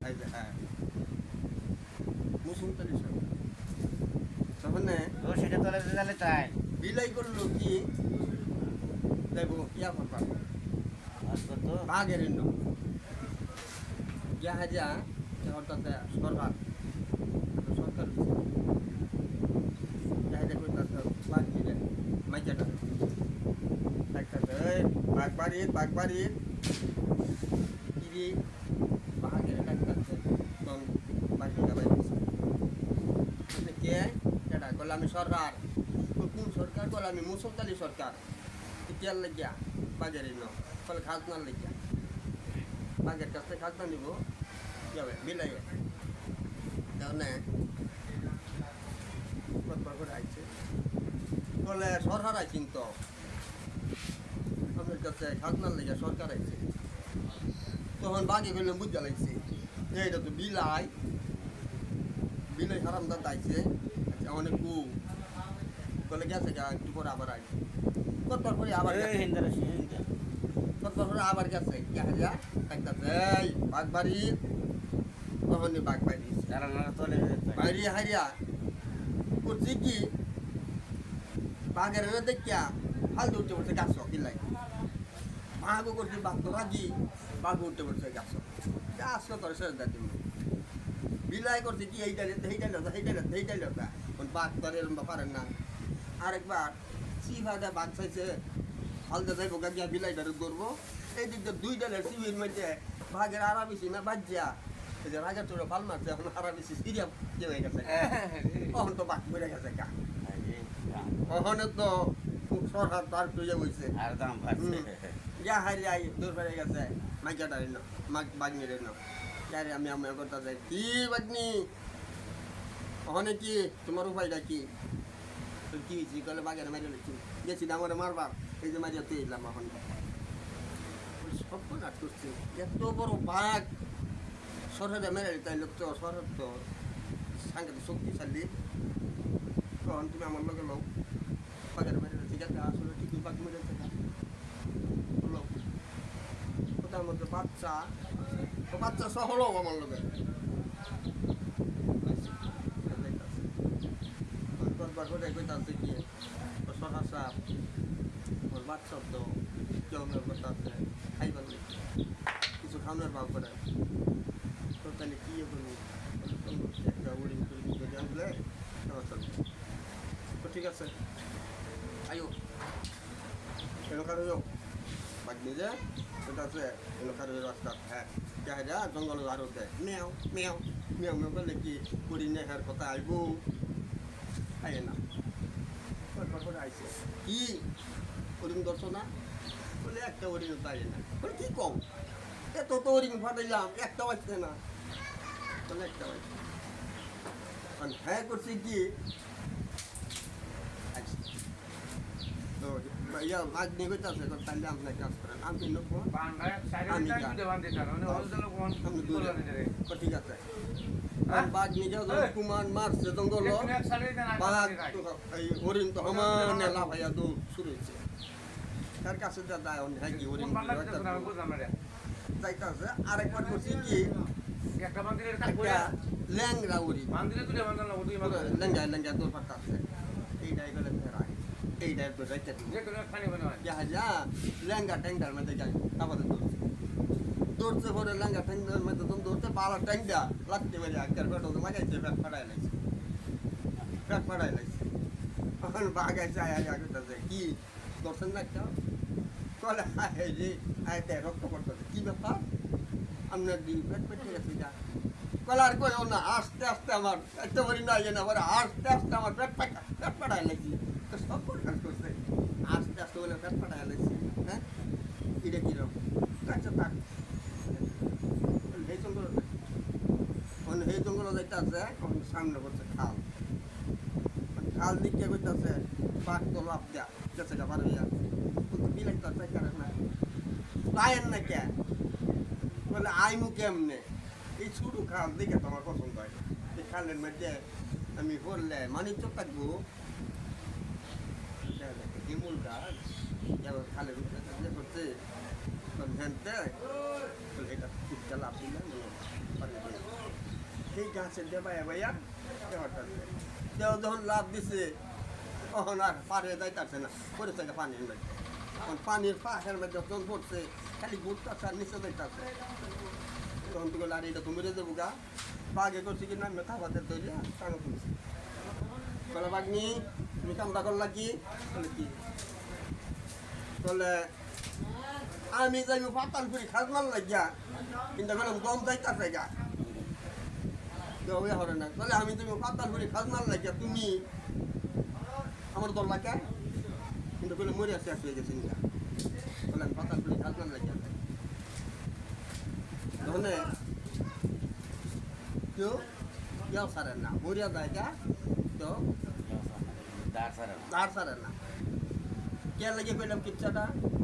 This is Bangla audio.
এই যে হ্যাঁ মুসুমতলি সরকার তখন সেটা তোলে দিলে তাই বিলাই করলো কি দেখো ইয়া করবা তো বাঘের জাহাজা অর্থাৎ সরকার সরকার জাহাজা করতে বাঘ দিলে মাইজাটা একটা বাঘবাড়ির কিরি বাঘের ডাক্তার তখন বাঘিটা বাইরেছে কে কেটা করলে আমি সরকার কোন সরকার বলে আমি মুসলতালি সরকার কেয়ার লেগিয়া বাঘের ফলে খাজনার লেগিয়া বাঘের কাছ থেকে খাজনা নিব যাবে বিলাই তাহলে আইছে বলে সরকার আইছেন তো আপনার কাছে খাজনার লেগে সরকার আইছে তখন বাঘে গেলে বুঝা লাগছে এইটা তো বিলাই হারামদার আইছে অনেক কু বলে গেছে একটু পরে আবার আইছে কতবার পরে আবার কতবার পরে আবার গেছে বাঘবাড়ি তখনই বাঘবাড়ি বাইরে হারিয়া করছি কি বাঘের দেখিয়া ফালতু উঠতে পড়ছে গাছ কিলাই বাঘও করছি বাঘ তো রাজি বাঘ উঠতে পড়ছে গাছ তোর শেষ দাদি বিলাই করছে কি এইটাই লতা বাঘ তোর এরম পারেন না আরেকবার সিভাটা বাঘ চাইছে হালদা যাইব গিয়া বিলাই ধরে করবো এই দিক দিয়ে 2 ডালের সিভির মধ্যে বাঘের আরাবিসি না বাজ্যা এই যে রাজার তোর ফাল মারছে এখন আরাবিসি সিরিয়া কে হয়ে গেছে তখন তো বাঘ বেড়ে গেছে গা ওখানে তো সরকার তার তুলে বইছে আর দাম বাড়ছে ইয়া হারি আই দূর বেড়ে গেছে মাইকাটারি না বাগনির না যারে আমি করতে যাই কি বাগনি ওখানে কি তোমার উপায়টা কি কি হয়েছি কলে বাগের মারি গেছি আমার মারবার এই যে মারিয়া তুই এলাম এখন সব নাট করছে এত বড় বাঘ সরকারে মেরে তাই লোক তো সরকার তো সাংঘাতিক শক্তিশালী তখন তুমি আমার লগে লোক বাঘের মেরে ঠিক আছে আসলে ঠিকই বাঘ মেরে লোক ওটার মধ্যে বাচ্চা সহ লোক আমার লগে সরকার সাহেব ওর বাচ্চা তো কেউ করতে আছে খাইবার কিছু খাওয়ানোর ভাব করে তো তাহলে কি করবো একটা উড়ি যদি আনলে তো ঠিক আছে আয়ো এলাকার বাদ নিজে সেটা আছে এলাকার রাস্তা হ্যাঁ দেখা যা জঙ্গলের আরো দেয় মেয়াও মেয়াও মেয়াও মেয়াও করলে কি করি নেখার কথা আইব আইয়ে না আইসে কি হরিণ ধরছো না বলে একটা হরিণ তাই না বলে কি কম এত তো হরিণ ফাটাইলাম একটা বাজছে না বলে একটা বাজছে হ্যাঁ করছি কি তো ইয়া মাছ নিয়ে করতে আসে তাহলে আপনার কাজ করেন আমি নেবো ঠিক আছে বাঘ নিজে কুমান মারছে জঙ্গল বাঘ এই হরিণ তো আমার লাভ হইয়া তো শুরু হয়েছে তার কাছে যা যায় হ্যাঁ কি হরিণ যাইতেছে আরেকবার করছি কি ল্যাংরা উড়ি ল্যাংরা তোর পাতা আছে এইটাই গেলে ফেরাই এইটাই তো যাইতে যা ল্যাংরা ট্যাংটার মধ্যে যাই তারপরে দৌড়ছে পরে লেঙ্গা ট্যাংটার মধ্যে তুমি দৌড়তে পালা ট্যাংটা লাগতে পারে আজকের পেট লাগাইছে পেট ফাটাই লাগছে এখন বাঘ আছে আগে কি দর্শন না একটা চলে যে আয়তে রক্ত পড়তেছে কি ব্যাপার আপনার পেট পেটে গেছে যা কলার কই না আস্তে আস্তে আমার একটা বলি না ইয়ে না বলে আস্তে আস্তে আমার পেট ফাটাই লাগছি তো সব কাজ করছে আস্তে আস্তে বলে পেট ফাটাই লাগছি হ্যাঁ এটা কিরকম আচ্ছা থাক সেই জঙ্গল যাইতে আছে সামনে করছে খাল দিকে করতেছে পাক তো লাভ দেয়া গেছে গা পারে কিন্তু বিলাই তো চাই কারে না তাইয়ের না কে বলে আইমু কেমনে এই ছোটো খাল দিকে তো আমার পছন্দ হয় এই খালের মধ্যে আমি করলে মানিক থাকবো শিমুল গাছ এবার খালের উপরে থাকলে করছে এটা লাভ দিলে মনে সেই গাছের দিয়ে ভাইয়া ভাইয়া হঠাৎ দেও যখন লাভ দিছে তখন আর পারে যাইতেছে না পড়েছে একটা পানির মধ্যে তখন পানির পাশের মধ্যে যখন পড়ছে খালি ঘুরতেছে আর নিচে যাইতেছে তখন তো আর এটা তুমি রেজে বুগা বাঘে করছি কি না মেথা ভাতের তৈরি টানো তুলছি বলে বাগনি তুমি কামটা করলা কি বলে কি বলে আমি যাইব পাতান করি খাজনার লাগিয়া কিন্তু এখন গম যাইতেছে গা কেউ হরে না বলে আমি তুমি পাতান করি খাজনার লাগিয়া তুমি আমার দল লাগে কিন্তু বলে মরে আসে হয়ে গেছে নিকা বলে আমি পাতান করি খাজনার লাগিয়া ধনে কেউ কেউ সারেন না মরিয়া জায়গা কেউ দাঁড় সারা দাঁড় সারেন না কে লাগে পেলাম কিচ্ছাটা